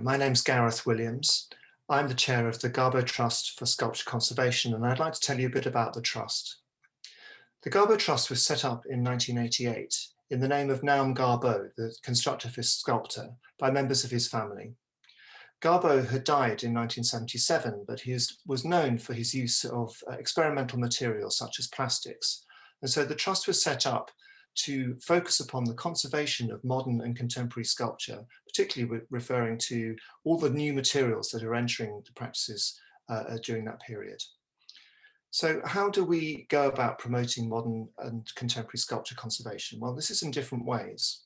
my name's Gareth Williams. I'm the chair of the Gabo Trust for Sculpture Conservation, and I'd like to tell you a bit about the trust. The Gabo Trust was set up in 1988 in the name of Naum Gabo, the constructivist sculptor, by members of his family. Gabo had died in 1977, but he was known for his use of experimental materials such as plastics. And so the trust was set up to focus upon the conservation of modern and contemporary sculpture, particularly referring to all the new materials that are entering the practices during that period. So how do we go about promoting modern and contemporary sculpture conservation? Well, this is in different ways.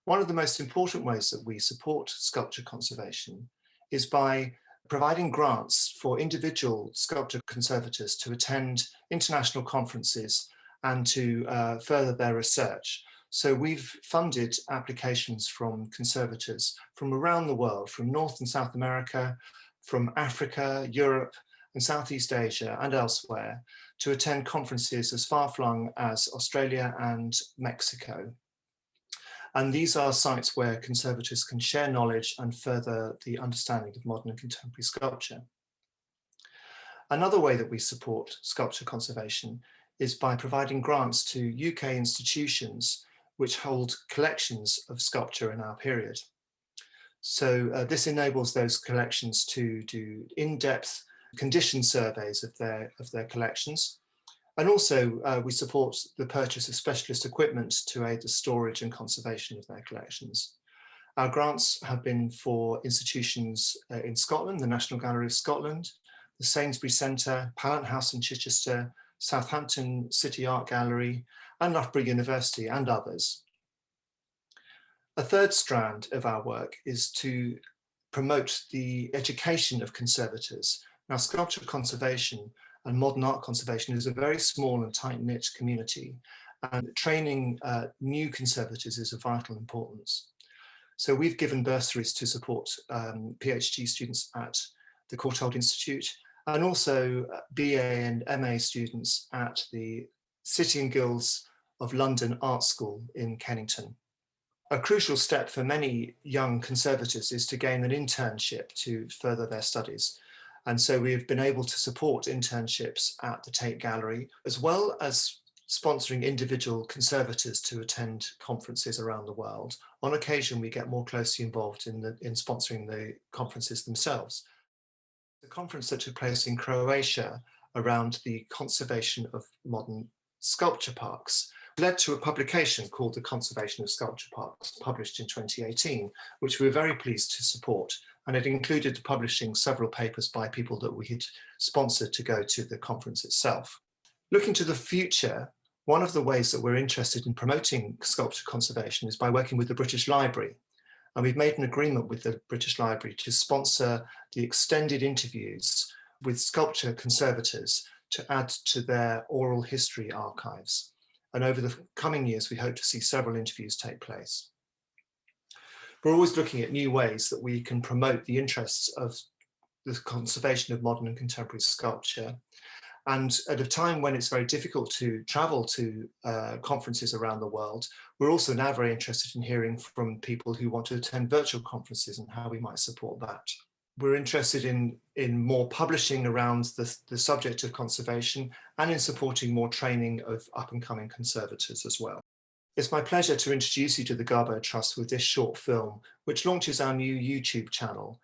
One of the most important ways that we support sculpture conservation is by providing grants for individual sculpture conservators to attend international conferences and to further their research. So we've funded applications from conservators from around the world, from North and South America, from Africa, Europe, and Southeast Asia and elsewhere, to attend conferences as far-flung as Australia and Mexico. And these are sites where conservators can share knowledge and further the understanding of modern and contemporary sculpture. Another way that we support sculpture conservation is by providing grants to UK institutions which hold collections of sculpture in our period. So this enables those collections to do in-depth condition surveys of their collections. And also we support the purchase of specialist equipment to aid the storage and conservation of their collections. Our grants have been for institutions in Scotland, the National Gallery of Scotland, the Sainsbury Centre, Pallant House in Chichester, Southampton City Art Gallery, and Loughborough University, and others. A third strand of our work is to promote the education of conservators. Now, sculpture conservation and modern art conservation is a very small and tight-knit community, and training new conservators is of vital importance. So we've given bursaries to support PhD students at the Courtauld Institute, and also BA and MA students at the City and Guilds of London Art School in Kennington. A crucial step for many young conservators is to gain an internship to further their studies. And so we've been able to support internships at the Tate Gallery, as well as sponsoring individual conservators to attend conferences around the world. On occasion, we get more closely involved in sponsoring the conferences themselves. The conference that took place in Croatia around the conservation of modern sculpture parks led to a publication called The Conservation of Sculpture Parks, published in 2018, which we were very pleased to support. And it included publishing several papers by people that we had sponsored to go to the conference itself. Looking to the future, one of the ways that we're interested in promoting sculpture conservation is by working with the British Library. And we've made an agreement with the British Library to sponsor the extended interviews with sculpture conservators to add to their oral history archives. And over the coming years, we hope to see several interviews take place. We're always looking at new ways that we can promote the interests of the conservation of modern and contemporary sculpture. And at a time when it's very difficult to travel to conferences around the world, we're also now very interested in hearing from people who want to attend virtual conferences and how we might support that. We're interested in more publishing around the subject of conservation and in supporting more training of up-and-coming conservators as well. It's my pleasure to introduce you to the Gabo Trust with this short film, which launches our new YouTube channel,